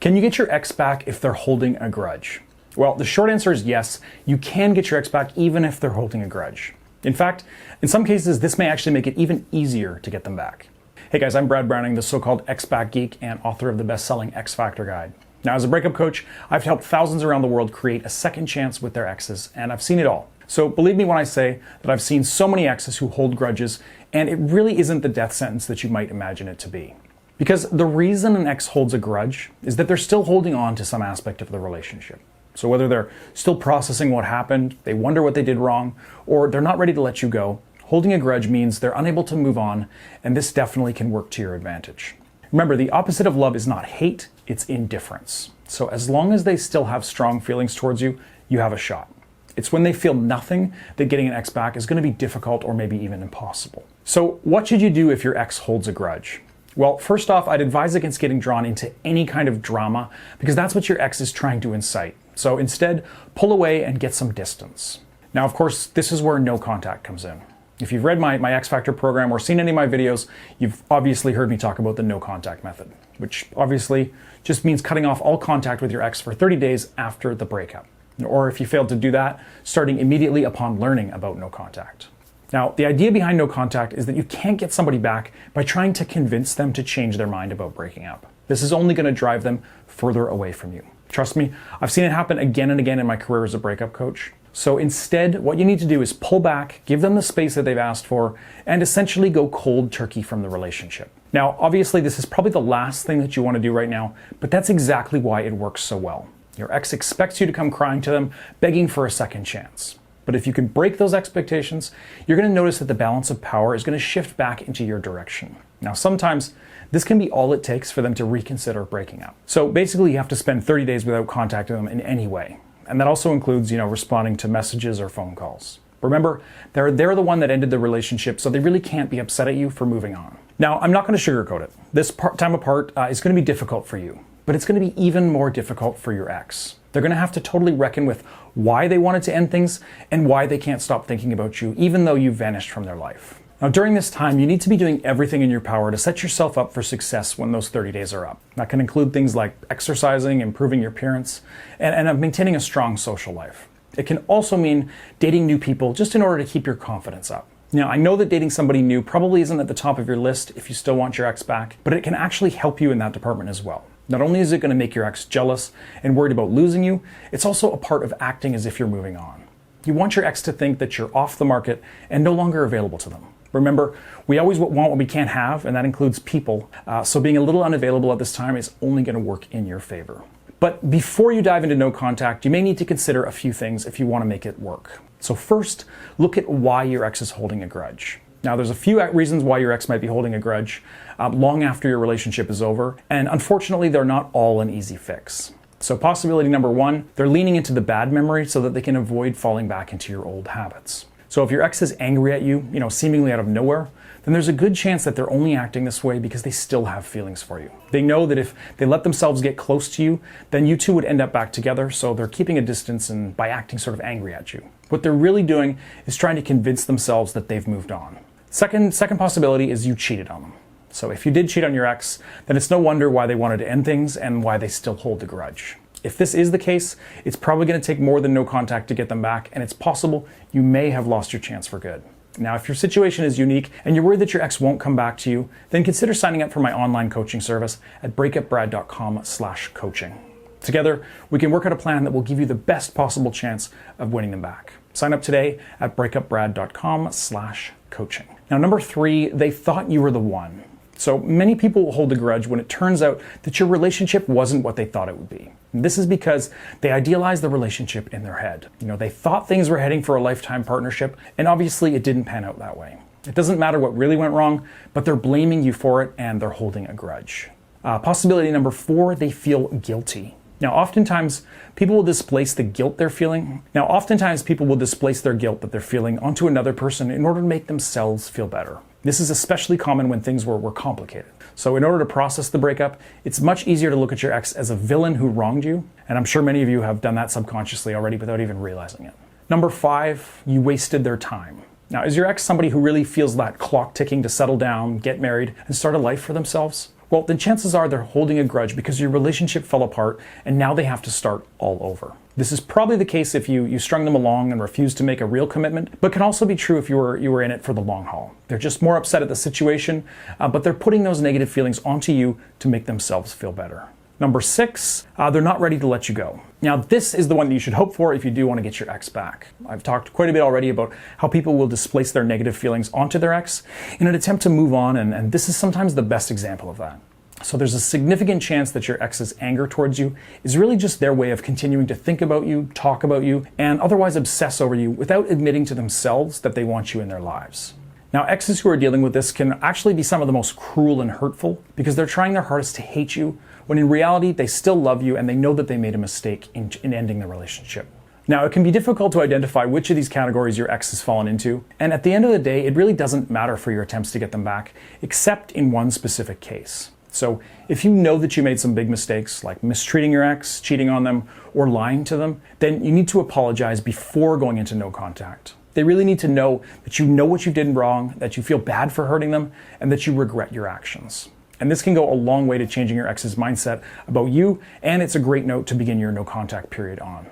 Can you get your ex back if they're holding a grudge? Well, the short answer is yes, you can get your ex back even if they're holding a grudge. In fact, in some cases, this may actually make it even easier to get them back. Hey guys, I'm Brad Browning, the so-called ex-back geek and author of the best-selling X Factor Guide. Now, as a breakup coach, I've helped thousands around the world create a second chance with their exes, and I've seen it all. So believe me when I say that I've seen so many exes who hold grudges, and it really isn't the death sentence that you might imagine it to be. Because the reason an ex holds a grudge is that they're still holding on to some aspect of the relationship. So whether they're still processing what happened, they wonder what they did wrong, or they're not ready to let you go, holding a grudge means they're unable to move on, and this definitely can work to your advantage. Remember, the opposite of love is not hate, it's indifference. So as long as they still have strong feelings towards you, you have a shot. It's when they feel nothing that getting an ex back is going to be difficult or maybe even impossible. So what should you do if your ex holds a grudge? Well, first off, I'd advise against getting drawn into any kind of drama because that's what your ex is trying to incite. So instead, pull away and get some distance. Now, of course, this is where no contact comes in. If you've read my X Factor program or seen any of my videos, you've obviously heard me talk about the no contact method, which obviously just means cutting off all contact with your ex for 30 days after the breakup. Or if you failed to do that, starting immediately upon learning about no contact. Now, the idea behind no contact is that you can't get somebody back by trying to convince them to change their mind about breaking up. This is only going to drive them further away from you. Trust me, I've seen it happen again and again in my career as a breakup coach. So instead, what you need to do is pull back, give them the space that they've asked for, and essentially go cold turkey from the relationship. Now, obviously, this is probably the last thing that you want to do right now, but that's exactly why it works so well. Your ex expects you to come crying to them, begging for a second chance. But if you can break those expectations, you're going to notice that the balance of power is going to shift back into your direction. Now, sometimes this can be all it takes for them to reconsider breaking up. So basically, you have to spend 30 days without contacting them in any way. And that also includes, responding to messages or phone calls. Remember, they're the one that ended the relationship, so they really can't be upset at you for moving on. Now, I'm not going to sugarcoat it. This time apart is going to be difficult for you, but it's going to be even more difficult for your ex. They're going to have to totally reckon with why they wanted to end things and why they can't stop thinking about you, even though you've vanished from their life. Now, during this time, you need to be doing everything in your power to set yourself up for success when those 30 days are up. That can include things like exercising, improving your appearance, and maintaining a strong social life. It can also mean dating new people just in order to keep your confidence up. Now, I know that dating somebody new probably isn't at the top of your list if you still want your ex back, but it can actually help you in that department as well. Not only is it going to make your ex jealous and worried about losing you, it's also a part of acting as if you're moving on. You want your ex to think that you're off the market and no longer available to them. Remember, we always want what we can't have, and that includes people. So being a little unavailable at this time is only going to work in your favor. But before you dive into no contact, you may need to consider a few things if you want to make it work. So first, look at why your ex is holding a grudge. Now, there's a few reasons why your ex might be holding a grudge long after your relationship is over, and unfortunately, they're not all an easy fix. So possibility number one, they're leaning into the bad memory so that they can avoid falling back into your old habits. So if your ex is angry at you, seemingly out of nowhere, then there's a good chance that they're only acting this way because they still have feelings for you. They know that if they let themselves get close to you, then you two would end up back together, so they're keeping a distance and by acting sort of angry at you. What they're really doing is trying to convince themselves that they've moved on. Second possibility is you cheated on them. So if you did cheat on your ex, then it's no wonder why they wanted to end things and why they still hold the grudge. If this is the case, it's probably going to take more than no contact to get them back, and it's possible you may have lost your chance for good. Now, if your situation is unique and you're worried that your ex won't come back to you, then consider signing up for my online coaching service at breakupbrad.com/coaching. Together, we can work out a plan that will give you the best possible chance of winning them back. Sign up today at breakupbrad.com/coaching. Now, number 3, they thought you were the one. So many people will hold a grudge when it turns out that your relationship wasn't what they thought it would be. And this is because they idealize the relationship in their head. They thought things were heading for a lifetime partnership, and obviously it didn't pan out that way. It doesn't matter what really went wrong, but they're blaming you for it and they're holding a grudge. Possibility number 4, they feel guilty. Now, oftentimes people will displace the guilt they're feeling. Their guilt that they're feeling onto another person in order to make themselves feel better. This is especially common when things were complicated. So in order to process the breakup, it's much easier to look at your ex as a villain who wronged you. And I'm sure many of you have done that subconsciously already without even realizing it. Number 5, you wasted their time. Now, is your ex somebody who really feels that clock ticking to settle down, get married, and start a life for themselves? well, then chances are they're holding a grudge because your relationship fell apart and now they have to start all over. This is probably the case if you strung them along and refused to make a real commitment, but can also be true if you were in it for the long haul. They're just more upset at the situation, but they're putting those negative feelings onto you to make themselves feel better. Number 6, they're not ready to let you go. Now, this is the one that you should hope for if you do want to get your ex back. I've talked quite a bit already about how people will displace their negative feelings onto their ex in an attempt to move on, and this is sometimes the best example of that. So there's a significant chance that your ex's anger towards you is really just their way of continuing to think about you, talk about you, and otherwise obsess over you without admitting to themselves that they want you in their lives. Now, exes who are dealing with this can actually be some of the most cruel and hurtful because they're trying their hardest to hate you, when in reality, they still love you and they know that they made a mistake in ending the relationship. Now, it can be difficult to identify which of these categories your ex has fallen into, and at the end of the day, it really doesn't matter for your attempts to get them back, except in one specific case. So, if you know that you made some big mistakes, like mistreating your ex, cheating on them, or lying to them, then you need to apologize before going into no contact. They really need to know that you know what you did wrong, that you feel bad for hurting them, and that you regret your actions. And this can go a long way to changing your ex's mindset about you, and it's a great note to begin your no contact period on.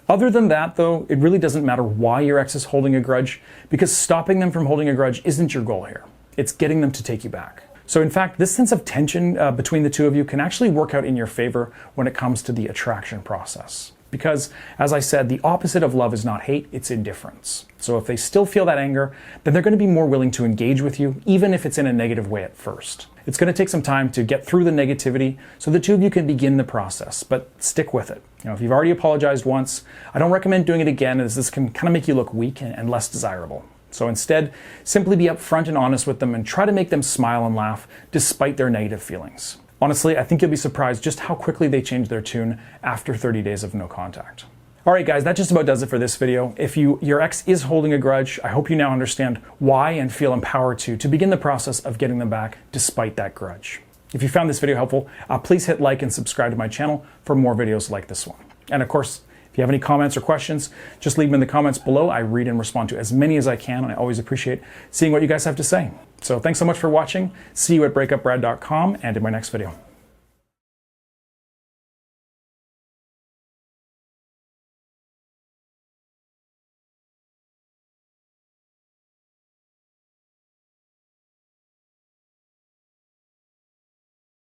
Other than that, though, it really doesn't matter why your ex is holding a grudge, because stopping them from holding a grudge isn't your goal here. It's getting them to take you back. So in fact, this sense of tension between the two of you can actually work out in your favor when it comes to the attraction process. Because, as I said, the opposite of love is not hate, it's indifference. So if they still feel that anger, then they're going to be more willing to engage with you, even if it's in a negative way at first. It's going to take some time to get through the negativity so the two of you can begin the process, but stick with it. If you've already apologized once, I don't recommend doing it again, as this can kind of make you look weak and less desirable. So instead, simply be upfront and honest with them and try to make them smile and laugh despite their negative feelings. Honestly, I think you'll be surprised just how quickly they change their tune after 30 days of no contact. All right, guys, that just about does it for this video. If your ex is holding a grudge, I hope you now understand why and feel empowered to begin the process of getting them back despite that grudge. If you found this video helpful, please hit like and subscribe to my channel for more videos like this one. And of course, if you have any comments or questions, just leave them in the comments below. I read and respond to as many as I can, and I always appreciate seeing what you guys have to say. So thanks so much for watching. See you at breakupbrad.com and in my next video.